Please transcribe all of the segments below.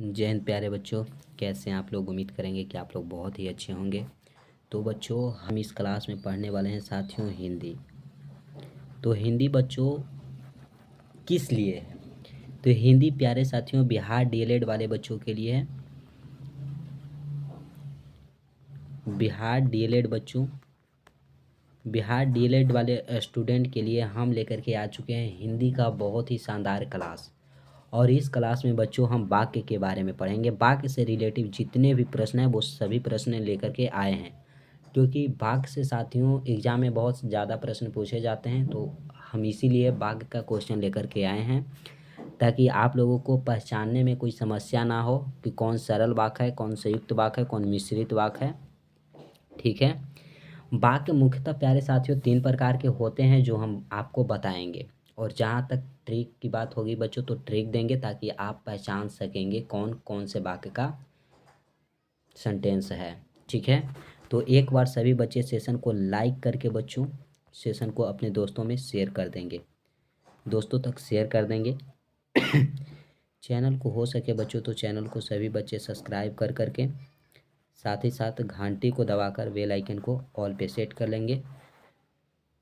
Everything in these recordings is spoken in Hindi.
जय हिंद प्यारे बच्चों। कैसे हैं आप लोग? उम्मीद करेंगे कि आप लोग बहुत ही अच्छे होंगे। तो बच्चों, हम इस क्लास में पढ़ने वाले हैं साथियों हिंदी। तो हिंदी बच्चों किस लिए है? तो हिंदी प्यारे साथियों बिहार डीएलएड वाले बच्चों के लिए है। बिहार डीएलएड बच्चों, बिहार डीएलएड वाले स्टूडेंट के लिए हम लेकर के आ चुके हैं हिंदी का बहुत ही शानदार क्लास। और इस क्लास में बच्चों हम वाक्य के बारे में पढ़ेंगे। वाक्य से रिलेटिव जितने भी प्रश्न हैं वो सभी प्रश्न लेकर के आए हैं, क्योंकि वाक्य से साथियों एग्जाम में बहुत ज़्यादा प्रश्न पूछे जाते हैं। तो हम इसीलिए वाक्य का क्वेश्चन लेकर के आए हैं, ताकि आप लोगों को पहचानने में कोई समस्या ना हो कि कौन सरल वाक्य है, कौन संयुक्त वाक्य है, कौन मिश्रित वाक्य है। ठीक है। वाक्य मुख्यतः प्यारे साथियों 3 प्रकार के होते हैं जो हम आपको बताएंगे। और जहाँ तक ट्रिक की बात होगी बच्चों तो ट्रिक देंगे ताकि आप पहचान सकेंगे कौन कौन से वाक्य का सेंटेंस है। ठीक है। तो एक बार सभी बच्चे सेशन को लाइक करके बच्चों सेशन को अपने दोस्तों में शेयर कर देंगे, दोस्तों तक शेयर कर देंगे। चैनल को हो सके बच्चों तो चैनल को सभी बच्चे सब्सक्राइब कर करके साथ ही साथ घंटी को दबाकर बेल आइकन को ऑल पे सेट कर लेंगे,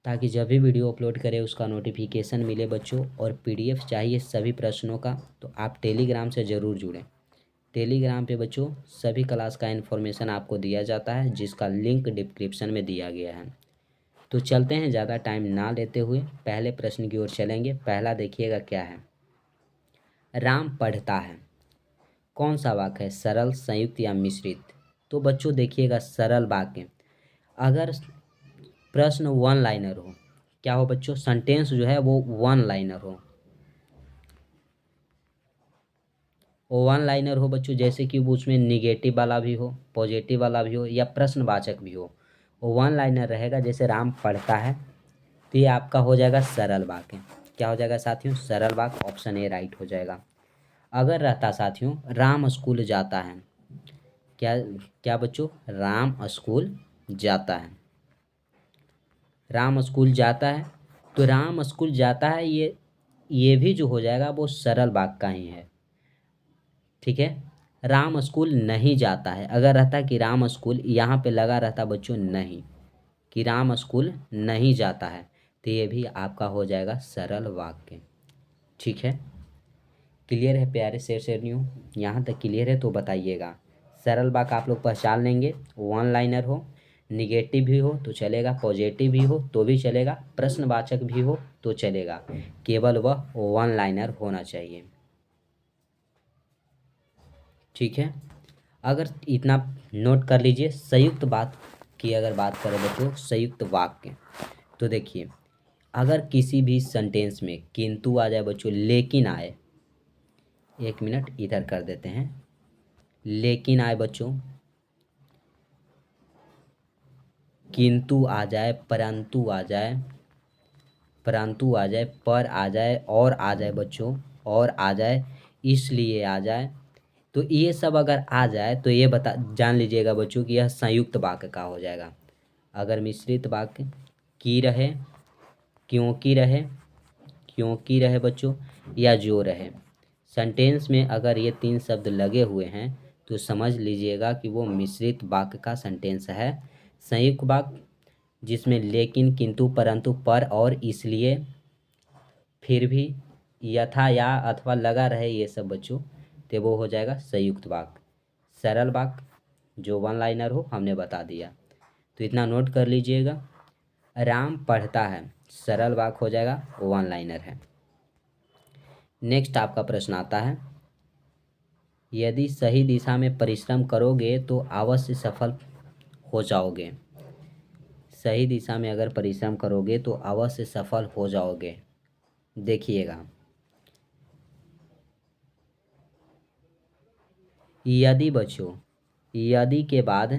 ताकि जब भी वीडियो अपलोड करें उसका नोटिफिकेशन मिले बच्चों। और पीडीएफ चाहिए सभी प्रश्नों का तो आप टेलीग्राम से ज़रूर जुड़ें। टेलीग्राम पे बच्चों सभी क्लास का इन्फॉर्मेशन आपको दिया जाता है, जिसका लिंक डिस्क्रिप्शन में दिया गया है। तो चलते हैं, ज़्यादा टाइम ना लेते हुए पहले प्रश्न की ओर चलेंगे। पहला देखिएगा क्या है। राम पढ़ता है, कौन सा वाक्य है? सरल, संयुक्त या मिश्रित? तो बच्चों देखिएगा सरल वाक्य। अगर प्रश्न वन लाइनर हो, क्या हो बच्चों? सेंटेंस जो है वो वन लाइनर हो। वन लाइनर हो बच्चों, जैसे कि वो उसमें निगेटिव वाला भी हो, पॉजिटिव वाला भी हो या प्रश्नवाचक भी हो। वन लाइनर रहेगा, जैसे राम पढ़ता है, तो ये आपका हो जाएगा सरल वाक्य। क्या हो जाएगा साथियों? सरल वाक्य। ऑप्शन ए राइट हो जाएगा। अगर रहता साथियों राम स्कूल जाता है, क्या क्या बच्चों? राम स्कूल जाता है, राम स्कूल जाता है। तो राम स्कूल जाता है, ये भी जो हो जाएगा वो सरल वाक्य का ही है। ठीक है। राम स्कूल नहीं जाता है, अगर रहता कि राम स्कूल, यहाँ पे लगा रहता बच्चों नहीं, कि राम स्कूल नहीं जाता है, तो ये भी आपका हो जाएगा सरल वाक्य। ठीक है। क्लियर है प्यारे शेर शेरनियों? यहाँ तक क्लियर है तो बताइएगा। सरल वाक्य आप लोग पहचान लेंगे। वन लाइनर हो, निगेटिव भी हो तो चलेगा, पॉजिटिव भी हो तो भी चलेगा, प्रश्नवाचक भी हो तो चलेगा, केवल वह वन लाइनर होना चाहिए। ठीक है। अगर इतना नोट कर लीजिए। संयुक्त बात की अगर बात करें बच्चों, संयुक्त वाक्य, तो देखिए अगर किसी भी सेंटेंस में किंतु आ जाए बच्चों, लेकिन आए, एक मिनट इधर कर देते हैं, लेकिन आए बच्चों, किंतु आ जाए, परंतु आ जाए, परंतु आ जाए, पर आ जाए, और आ जाए बच्चों, और आ जाए, इसलिए आ जाए, तो ये सब अगर आ जाए तो ये बता जान लीजिएगा बच्चों कि यह संयुक्त वाक्य का हो जाएगा। अगर मिश्रित वाक्य की रहे, क्योंकि रहे, क्योंकि रहे बच्चों, या जो रहे, सेंटेंस में अगर ये 3 शब्द लगे हुए हैं तो समझ लीजिएगा कि वो मिश्रित वाक्य का सेंटेंस है। संयुक्त वाक्य जिसमें लेकिन, किंतु, परंतु, पर और इसलिए, फिर भी, यथा या अथवा लगा रहे, ये सब बच्चों तो वो हो जाएगा संयुक्त वाक्य। सरल वाक्य जो वन लाइनर हो हमने बता दिया, तो इतना नोट कर लीजिएगा। राम पढ़ता है, सरल वाक्य हो जाएगा, वन लाइनर है। नेक्स्ट आपका प्रश्न आता है, यदि सही दिशा में परिश्रम करोगे तो अवश्य सफल हो जाओगे। सही दिशा में अगर परिश्रम करोगे तो अवश्य सफल हो जाओगे। देखिएगा, यदि बच्चों, यदि के बाद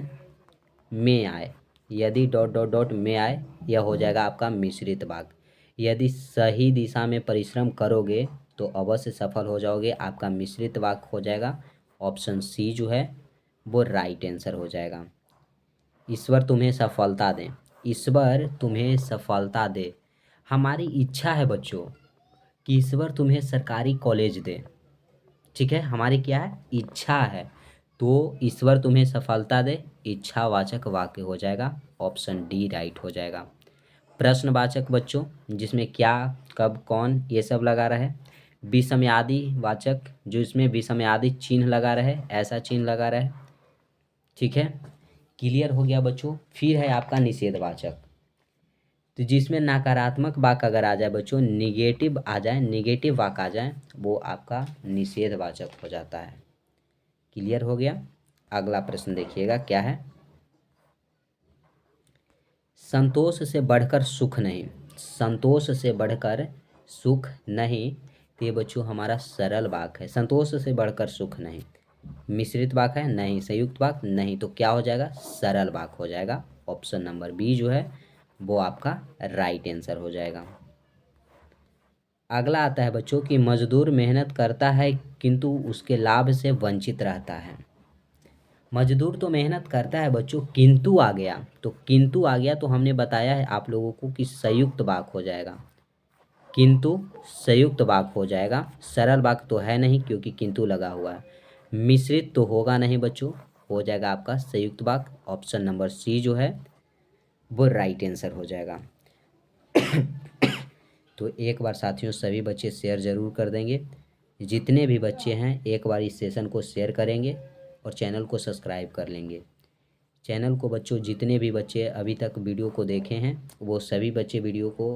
में आए, यदि डॉट डॉट डॉट में आए, यह हो जाएगा आपका मिश्रित वाक्य। यदि सही दिशा में परिश्रम करोगे तो अवश्य सफल हो जाओगे, आपका मिश्रित वाक्य हो जाएगा। ऑप्शन सी जो है वो राइट आंसर हो जाएगा। ईश्वर तुम्हें सफलता दे, ईश्वर तुम्हें सफलता दे। हमारी इच्छा है बच्चों कि ईश्वर तुम्हें सरकारी कॉलेज दे, ठीक है, हमारी क्या है, इच्छा है। तो ईश्वर तुम्हें सफलता दे, इच्छावाचक वाक्य हो जाएगा, ऑप्शन डी राइट हो जाएगा। प्रश्नवाचक बच्चों, जिसमें क्या, कब, कौन ये सब लगा रहे। विषमयादि वाचक, जो इसमें विषमयादि चिन्ह लगा रहे, ऐसा चिन्ह लगा रहे। ठीक है, क्लियर हो गया बच्चों। फिर है आपका निषेधवाचक, तो जिसमें नकारात्मक वाक्य अगर आ जाए बच्चों, निगेटिव आ जाए, निगेटिव वाक्य आ जाए, वो आपका निषेधवाचक हो जाता है। क्लियर हो गया। अगला प्रश्न देखिएगा क्या है। संतोष से बढ़कर सुख नहीं, संतोष से बढ़कर सुख नहीं, तो ये बच्चों हमारा सरल वाक्य है। संतोष से बढ़कर सुख नहीं, मिश्रित वाक्य है नहीं, संयुक्त वाक्य नहीं, तो क्या हो जाएगा, सरल वाक्य हो जाएगा। ऑप्शन नंबर बी जो है वो आपका राइट आंसर हो जाएगा। अगला आता है बच्चों कि मजदूर मेहनत करता है किंतु उसके लाभ से वंचित रहता है। मजदूर तो मेहनत करता है बच्चों, किंतु आ गया, तो किंतु आ गया तो हमने बताया है आप लोगों को कि संयुक्त वाक्य हो जाएगा, किंतु संयुक्त वाक्य हो जाएगा। सरल वाक्य तो है नहीं क्योंकि किंतु लगा हुआ है। मिश्रित तो होगा नहीं बच्चों, हो जाएगा आपका संयुक्त वाक्य। ऑप्शन नंबर सी जो है वो राइट आंसर हो जाएगा। तो एक बार साथियों सभी बच्चे शेयर ज़रूर कर देंगे, जितने भी बच्चे हैं एक बार इस सेशन को शेयर करेंगे और चैनल को सब्सक्राइब कर लेंगे। चैनल को बच्चों जितने भी बच्चे अभी तक वीडियो को देखे हैं वो सभी बच्चे वीडियो को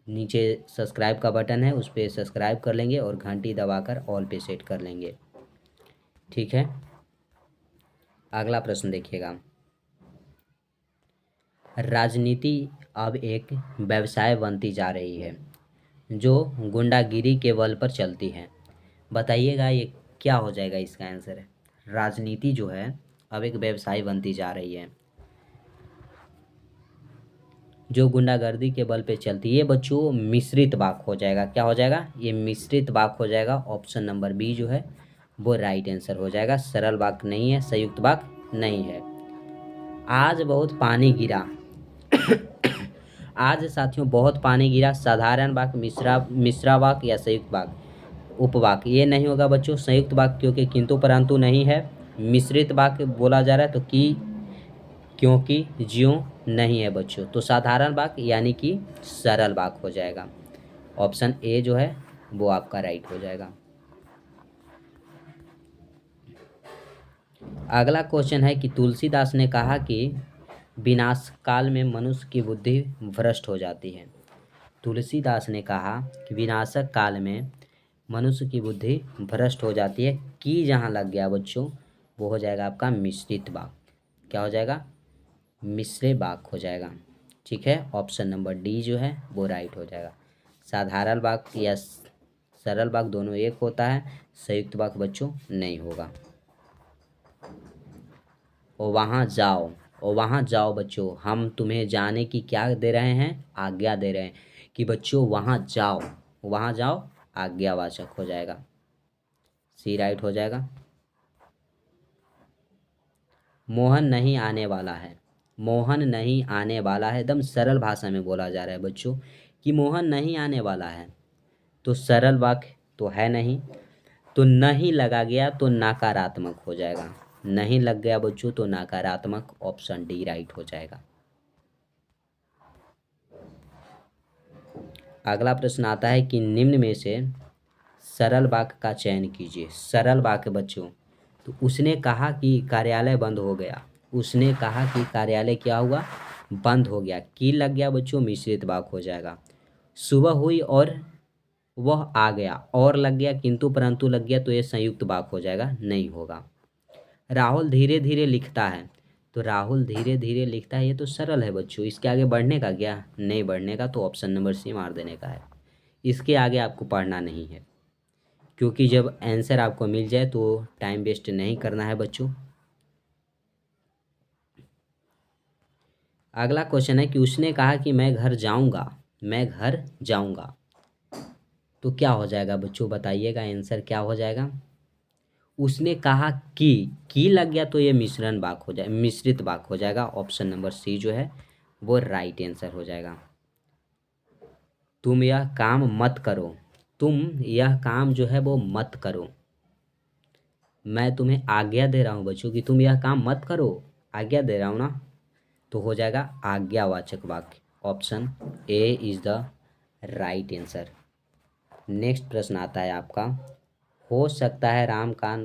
नीचे सब्सक्राइब का बटन है उस पर सब्सक्राइब कर लेंगे और घंटी दबाकर ऑल पे सेट कर लेंगे। ठीक है, अगला प्रश्न देखिएगा। राजनीति अब एक व्यवसाय बनती जा रही है जो गुंडागिरी के बल पर चलती है। बताइएगा ये क्या हो जाएगा, इसका आंसर है राजनीति जो है अब एक व्यवसाय बनती जा रही है जो गुंडागर्दी के बल पे चलती है। बच्चों मिश्रित वाक्य हो जाएगा, क्या हो जाएगा, ये मिश्रित वाक्य हो जाएगा। ऑप्शन नंबर बी जो है वो राइट आंसर हो जाएगा। सरल वाक्य नहीं है, संयुक्त वाक्य नहीं है। आज बहुत पानी गिरा, आज साथियों बहुत पानी गिरा, साधारण वाक्य, मिश्रा वाक्य या संयुक्त वाक्य, उपवाक्य, ये नहीं होगा बच्चों संयुक्त वाक्य क्योंकि किंतु परंतु नहीं है। मिश्रित वाक्य बोला जा रहा है तो कि, क्योंकि, ज्यों नहीं है बच्चों, तो साधारण वाक्य यानी कि सरल वाक्य हो जाएगा। ऑप्शन ए जो है वो आपका राइट हो जाएगा। अगला क्वेश्चन है कि तुलसीदास ने कहा कि विनाश काल में मनुष्य की बुद्धि भ्रष्ट हो जाती है। तुलसीदास ने कहा कि विनाशक काल में मनुष्य की बुद्धि भ्रष्ट हो जाती है, कि जहाँ लग गया बच्चों वो हो जाएगा आपका मिश्रित वाक्य, क्या हो जाएगा, मिश्रे वाक्य हो जाएगा। ठीक है, ऑप्शन नंबर डी जो है वो राइट हो जाएगा। साधारण वाक्य या सरल वाक्य दोनों एक होता है, संयुक्त वाक्य बच्चों नहीं होगा। और वहाँ जाओ, और वहाँ जाओ बच्चों, हम तुम्हें जाने की क्या दे रहे हैं, आज्ञा दे रहे हैं कि बच्चों वहाँ जाओ, वहाँ जाओ आज्ञावाचक हो जाएगा, सी राइट हो जाएगा। मोहन नहीं आने वाला है, मोहन नहीं आने वाला है, एकदम सरल भाषा में बोला जा रहा है बच्चों कि मोहन नहीं आने वाला है, तो सरल वाक्य तो है नहीं, तो नहीं लगा गया तो नकारात्मक हो जाएगा, नहीं लग गया बच्चों तो नकारात्मक, ऑप्शन डी राइट हो जाएगा। अगला प्रश्न आता है कि निम्न में से सरल वाक्य का चयन कीजिए। सरल वाक्य बच्चों, तो उसने कहा कि कार्यालय बंद हो गया, उसने कहा कि कार्यालय क्या हुआ, बंद हो गया, की लग गया बच्चों मिश्रित वाक्य हो जाएगा। सुबह हुई और वह आ गया, और लग गया किंतु परंतु लग गया तो ये संयुक्त वाक्य हो जाएगा, नहीं होगा। राहुल धीरे धीरे लिखता है, तो राहुल धीरे धीरे लिखता है, ये तो सरल है बच्चों, इसके आगे बढ़ने का क्या, नहीं बढ़ने का, तो ऑप्शन नंबर सी मार देने का है। इसके आगे आपको पढ़ना नहीं है क्योंकि जब आंसर आपको मिल जाए तो टाइम वेस्ट नहीं करना है बच्चों। अगला क्वेश्चन है कि उसने कहा कि मैं घर जाऊंगा, मैं घर जाऊंगा, तो क्या हो जाएगा बच्चों, बताइएगा आंसर क्या हो जाएगा। उसने कहा कि लग गया तो ये मिश्रण वाक्य हो जाए, मिश्रित वाक्य हो जाएगा। ऑप्शन नंबर सी जो है वो राइट आंसर हो जाएगा। तुम यह काम मत करो, तुम यह काम जो है वो मत करो, मैं तुम्हें आज्ञा दे रहा हूँ बच्चों कि तुम यह काम मत करो, आज्ञा दे रहा हूँ ना, तो हो जाएगा आज्ञावाचक वाक्य। Option A is the right answer. Next प्रश्न आता है आपका, हो सकता है राम का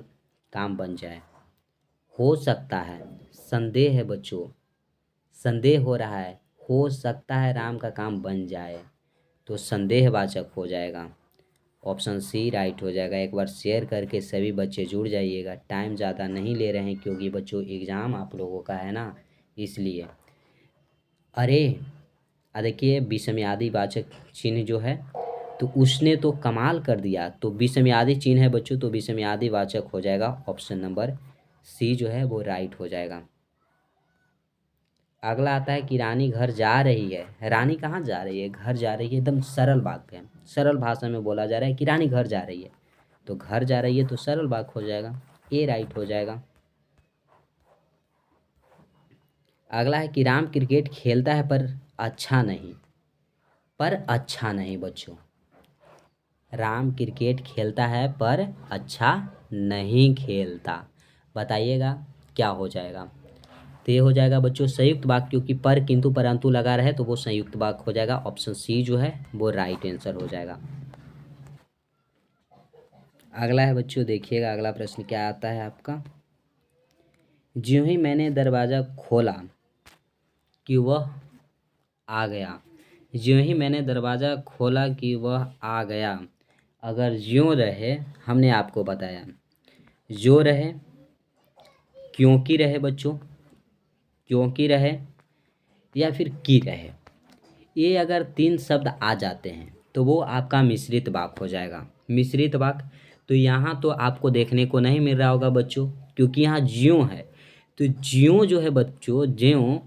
काम बन जाए। हो सकता है, संदेह है बच्चों, संदेह हो रहा है, हो सकता है राम का काम बन जाए, तो संदेहवाचक हो जाएगा। ऑप्शन सी राइट हो जाएगा। एक बार शेयर करके सभी बच्चे जुड़ जाइएगा, टाइम ज़्यादा नहीं ले रहे हैं क्योंकि बच्चों एग्ज़ाम आप लोगों का है ना, इसलिए। अरे देखिए विषम्यादि वाचक चिन्ह जो है, तो उसने तो कमाल कर दिया, तो विषम्यादि चिन्ह है बच्चों, तो विषम्यादि वाचक हो जाएगा। ऑप्शन नंबर सी जो है वो राइट हो जाएगा। अगला आता है कि रानी घर जा रही है। रानी कहाँ जा रही है? घर जा रही है, एकदम सरल बात है, सरल भाषा में बोला जा रहा है कि रानी घर जा रही है, तो घर जा रही है तो सरल बात हो जाएगा, ए राइट हो जाएगा। अगला है कि राम क्रिकेट खेलता है पर अच्छा नहीं। पर अच्छा नहीं बच्चों, राम क्रिकेट खेलता है पर अच्छा नहीं खेलता, बताइएगा क्या हो जाएगा? तो ये हो जाएगा बच्चों संयुक्त वाक्य, क्योंकि पर किंतु परंतु लगा रहे तो वो संयुक्त वाक्य हो जाएगा। ऑप्शन सी जो है वो राइट आंसर हो जाएगा। अगला है बच्चों, देखिएगा अगला प्रश्न क्या आता है आपका। ज्यों ही मैंने दरवाज़ा खोला कि वह आ गया। ज्यों ही मैंने दरवाज़ा खोला कि वह आ गया, अगर ज्यों रहे, हमने आपको बताया जो रहे, क्योंकि रहे बच्चों, क्योंकि रहे या फिर की रहे, ये अगर तीन शब्द आ जाते हैं तो वो आपका मिश्रित वाक्य हो जाएगा। मिश्रित वाक्य, तो यहाँ तो आपको देखने को नहीं मिल रहा होगा बच्चों, क्योंकि यहाँ ज्यों है, तो ज्यों जो है बच्चों, ज्यों,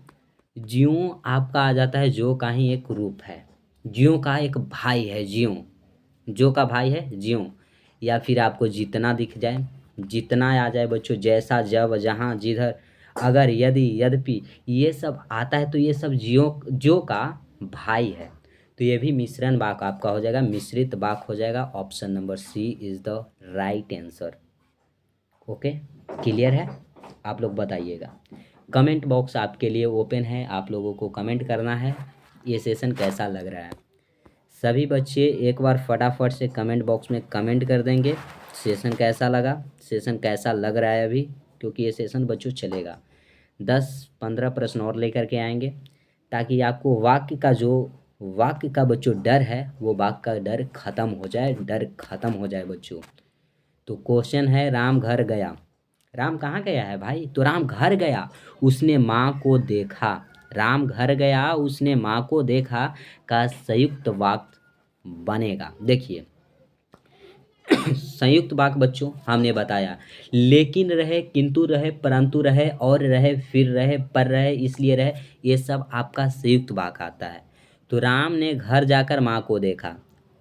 ज्यों आपका आ जाता है जो का ही एक रूप है, ज्यों का एक भाई है ज्यों, जो का भाई है ज्यों। या फिर आपको जितना दिख जाए, जितना आ जाए बच्चों, जैसा, जब, जहाँ, जिधर, अगर, यदि, यद्यपि, ये सब आता है तो ये सब ज्यों, जो का भाई है, तो ये भी मिश्रण वाक्य आपका हो जाएगा, मिश्रित वाक्य हो जाएगा। Option number C is the right answer. Okay, clear है? आप लोग बताइएगा, कमेंट बॉक्स आपके लिए ओपन है, आप लोगों को कमेंट करना है ये सेशन कैसा लग रहा है। सभी बच्चे एक बार फटाफट से कमेंट बॉक्स में कमेंट कर देंगे सेशन कैसा लगा, सेशन कैसा लग रहा है अभी, क्योंकि ये सेशन बच्चों चलेगा 10-15 प्रश्न और लेकर के आएंगे, ताकि आपको वाक्य का बच्चों डर है, वो वाक्य का डर खत्म हो जाए, डर खत्म हो जाए बच्चों। तो क्वेश्चन है, राम घर गया, राम कहाँ गया है भाई? तो राम घर गया, उसने माँ को देखा, राम घर गया उसने माँ को देखा का संयुक्त वाक्य बनेगा। देखिए संयुक्त वाक्य बच्चों हमने बताया, लेकिन रहे, किंतु रहे, परंतु रहे, और रहे, फिर रहे, पर रहे, इसलिए रहे, ये सब आपका संयुक्त वाक्य आता है। तो राम ने घर जाकर माँ को देखा,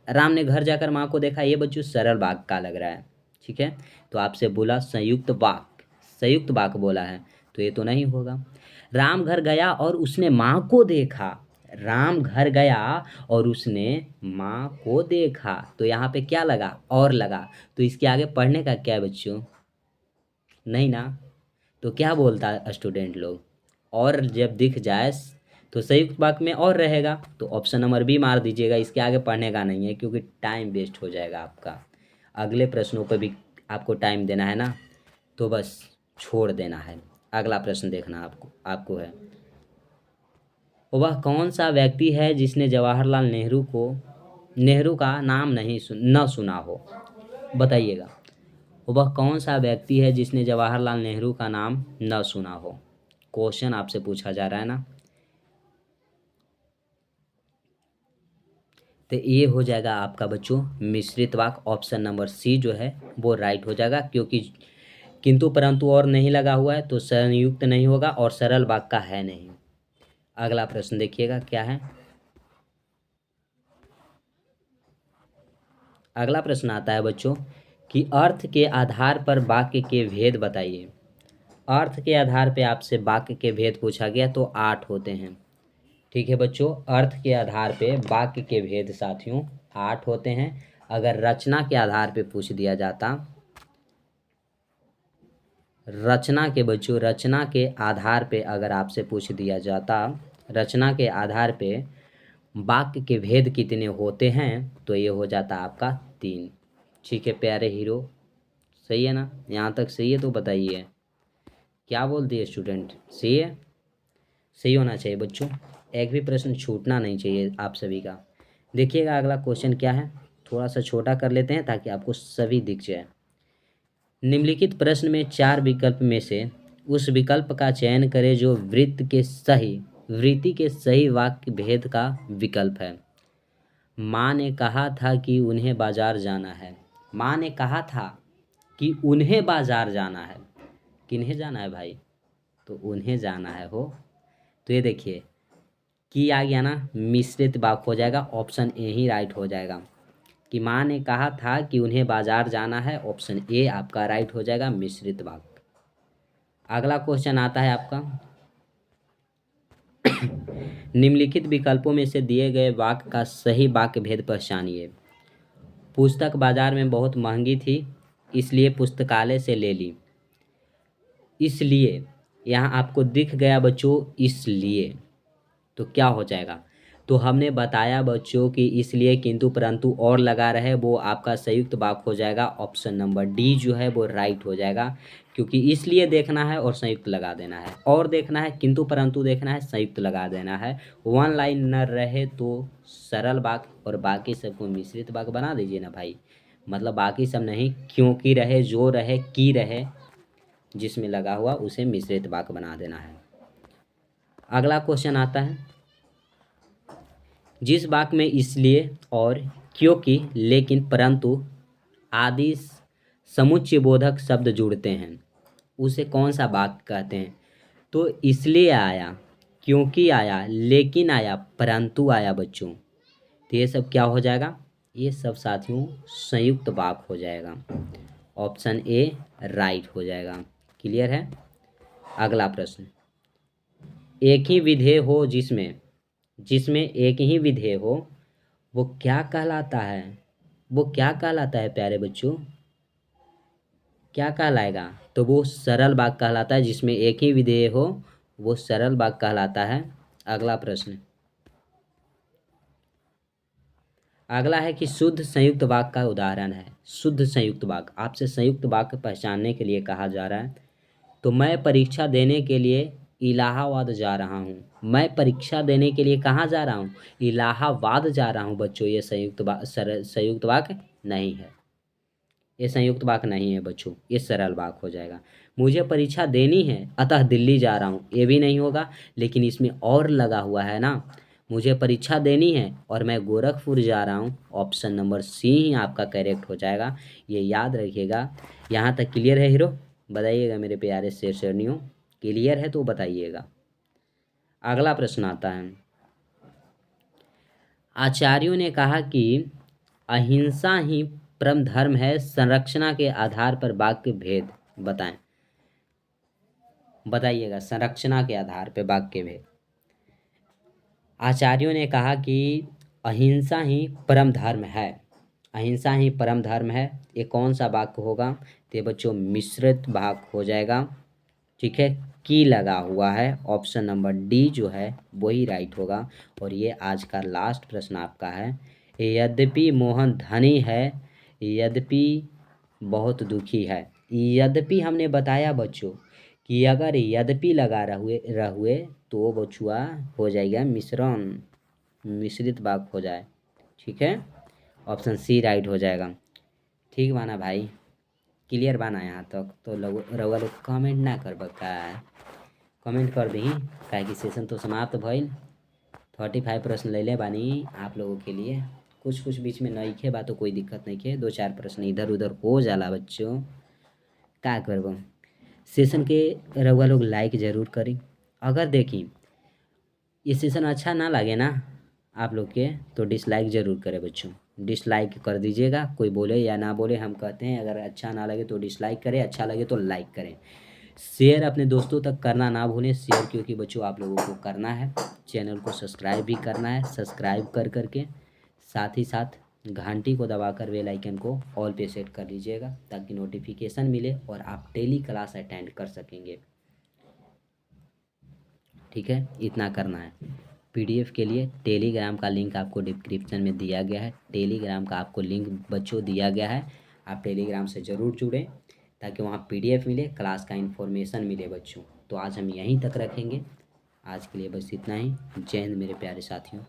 राम ने घर जाकर माँ को देखा, ये बच्चों सरल वाक्य का लग रहा है, ठीक है। तो आपसे बोला संयुक्त वाक्य, संयुक्त वाक्य बोला है, तो ये तो नहीं होगा। राम घर गया और उसने माँ को देखा, राम घर गया और उसने माँ को देखा, तो यहाँ पे क्या लगा? और लगा, तो इसके आगे पढ़ने का क्या है बच्चों? नहीं ना, तो क्या बोलता है स्टूडेंट लोग? और जब दिख जाए तो संयुक्त वाक्य में और रहेगा, तो ऑप्शन नंबर बी मार दीजिएगा, इसके आगे पढ़ने का नहीं है, क्योंकि टाइम वेस्ट हो जाएगा आपका। अगले प्रश्नों पर भी आपको टाइम देना है ना, तो बस छोड़ देना है। अगला प्रश्न देखना आपको आपको है, वह कौन सा व्यक्ति है जिसने जवाहरलाल नेहरू का नाम न सुना हो? बताइएगा, वह कौन सा व्यक्ति है जिसने जवाहरलाल नेहरू का नाम न सुना हो? क्वेश्चन आपसे पूछा जा रहा है ना। तो ये हो जाएगा आपका बच्चों मिश्रित वाक्य, ऑप्शन नंबर सी जो है वो राइट हो जाएगा, क्योंकि किंतु परंतु और नहीं लगा हुआ है तो संयुक्त नहीं होगा और सरल वाक्य का है नहीं। अगला प्रश्न देखिएगा क्या है। अगला प्रश्न आता है बच्चों कि अर्थ के आधार पर वाक्य के भेद बताइए। अर्थ के आधार पे आपसे वाक्य के भेद पूछा गया तो 8 होते हैं, ठीक है बच्चों। अर्थ के आधार पे वाक्य के भेद साथियों 8 होते हैं। अगर रचना के आधार पे पूछ दिया जाता रचना के बच्चों, रचना के आधार पे अगर आपसे पूछ दिया जाता, रचना के आधार पे वाक्य के भेद कितने होते हैं, तो ये हो जाता आपका 3। ठीक है प्यारे हीरो, सही है ना? यहाँ तक सही है तो बताइए, क्या बोलती है स्टूडेंट, सही है? सही होना चाहिए बच्चों, एक भी प्रश्न छूटना नहीं चाहिए आप सभी का। देखिएगा अगला क्वेश्चन क्या है, थोड़ा सा छोटा कर लेते हैं ताकि आपको सभी दिख जाए। निम्नलिखित प्रश्न में 4 विकल्प में से उस विकल्प का चयन करें जो वृत्ति के सही वाक्य भेद का विकल्प है। माँ ने कहा था कि उन्हें बाजार जाना है। माँ ने कहा था कि उन्हें बाजार जाना है। किन्हें जाना है भाई? तो उन्हें जाना है हो। तो ये देखिए कि आ गया ना, मिश्रित वाक्य हो जाएगा, ऑप्शन ए ही राइट हो जाएगा। कि माँ ने कहा था कि उन्हें बाजार जाना है, ऑप्शन ए आपका राइट हो जाएगा, मिश्रित वाक्य। अगला क्वेश्चन आता है आपका निम्नलिखित विकल्पों में से दिए गए वाक्य का सही वाक्य भेद पहचानिए। पुस्तक बाजार में बहुत महंगी थी, इसलिए पुस्तकालय से ले ली। इसलिए यहाँ आपको दिख गया बच्चों, इसलिए, तो क्या हो जाएगा? तो हमने बताया बच्चों कि इसलिए, किंतु, परंतु और लगा रहे, वो आपका संयुक्त वाक्य हो जाएगा। ऑप्शन नंबर डी जो है वो राइट हो जाएगा, क्योंकि इसलिए देखना है और संयुक्त लगा देना है, और देखना है किंतु परंतु देखना है, संयुक्त लगा देना है। वन लाइन न रहे तो सरल वाक्य और बाकी सबको मिश्रित वाक्य बना दीजिए ना भाई। मतलब बाकी सब नहीं, क्योंकि रहे, जो रहे, की रहे, जिसमें लगा हुआ उसे मिश्रित वाक्य बना देना है। अगला क्वेश्चन आता है, जिस वाक्य में इसलिए और क्योंकि, लेकिन, परंतु आदि समुच्चय बोधक शब्द जुड़ते हैं उसे कौन सा वाक्य कहते हैं? तो इसलिए आया, क्योंकि आया, लेकिन आया, परंतु आया बच्चों, तो ये सब क्या हो जाएगा? ये सब साथियों संयुक्त वाक्य हो जाएगा। ऑप्शन ए राइट हो जाएगा। क्लियर है? अगला प्रश्न, एक ही विधेय हो जिसमें एक ही विधेय हो, वो क्या कहलाता है? वो क्या कहलाता है प्यारे बच्चों? क्या कहलाएगा? तो वो सरल वाक्य कहलाता है। जिसमें एक ही विधेय हो वो सरल वाक्य कहलाता है। अगला प्रश्न, अगला है कि शुद्ध संयुक्त वाक्य का उदाहरण है। शुद्ध संयुक्त वाक्य, आपसे संयुक्त वाक्य पहचानने के लिए कहा जा रहा है। तो मैं परीक्षा देने के लिए इलाहाबाद जा रहा हूँ। मैं परीक्षा देने के लिए कहाँ जा रहा हूँ? इलाहाबाद जा रहा हूँ बच्चों। ये संयुक्त वाक्य नहीं है, ये संयुक्त वाक्य नहीं है बच्चों, ये सरल वाक्य हो जाएगा। मुझे परीक्षा देनी है अतः दिल्ली जा रहा हूँ, ये भी नहीं होगा, लेकिन इसमें और लगा हुआ है ना, मुझे परीक्षा देनी है और मैं गोरखपुर जा रहा हूँ। ऑप्शन नंबर सी ही आपका करेक्ट हो जाएगा, ये याद रखिएगा। यहाँ तक क्लियर है हीरो? बताइएगा मेरे प्यारे शेरनियों, क्लियर है तो बताइएगा। अगला प्रश्न आता है, आचार्यों ने कहा कि अहिंसा ही परम धर्म है, संरचना के आधार पर वाक्य भेद बताएं। बताइएगा संरचना के आधार पर वाक्य भेद। आचार्यों ने कहा कि अहिंसा ही परम धर्म है, अहिंसा ही परम धर्म है, ये कौन सा वाक्य होगा? तो बच्चों मिश्रित वाक्य हो जाएगा। ठीक है, की लगा हुआ है, ऑप्शन नंबर डी जो है वही राइट होगा। और ये आज का लास्ट प्रश्न आपका है, यद्यपि मोहन धनी है, यद्यपि बहुत दुखी है। यद्यपि हमने बताया बच्चों कि अगर यद्यपि लगा रहुए तो बचुआ हो जाएगा मिश्रण, मिश्रित वाक्य हो जाए। ठीक है, ऑप्शन सी राइट हो जाएगा। ठीक बाना भाई, क्लियर बाना यहाँ तक? तो रउआ लोग कमेंट ना कर बका, कमेंट कर दी काहे कि सेशन तो समाप्त भइल। 35 प्रश्न ले ले बानी आप लोगों के लिए, कुछ कुछ बीच में नहीं बा तो कोई दिक्कत नहीं है, 2-4 प्रश्न इधर उधर हो जाला बच्चों, क्या करबो। सेशन के रउआ लोग लाइक ज़रूर करी। अगर देखी ये सेशन अच्छा ना लगे ना आप लोग के तो डिसलाइक ज़रूर करें बच्चों, डिसलाइक कर दीजिएगा। कोई बोले या ना बोले, हम कहते हैं अगर अच्छा ना लगे तो डिसलाइक करें, अच्छा लगे तो लाइक करें। शेयर अपने दोस्तों तक करना ना भूलें, शेयर क्योंकि बच्चों आप लोगों को करना है। चैनल को सब्सक्राइब भी करना है, सब्सक्राइब कर करके साथ ही साथ घंटी को दबाकर बेल आइकन को ऑल पे सेट कर लीजिएगा ताकि नोटिफिकेशन मिले और आप डेली क्लास अटेंड कर सकेंगे। ठीक है, इतना करना है। पीडीएफ के लिए टेलीग्राम का लिंक आपको डिस्क्रिप्शन में दिया गया है। टेलीग्राम का आपको लिंक बच्चों दिया गया है, आप टेलीग्राम से ज़रूर जुड़ें ताकि वहाँ पीडीएफ मिले, क्लास का इन्फॉर्मेशन मिले बच्चों। तो आज हम यहीं तक रखेंगे, आज के लिए बस इतना ही। जय हिंद मेरे प्यारे साथियों।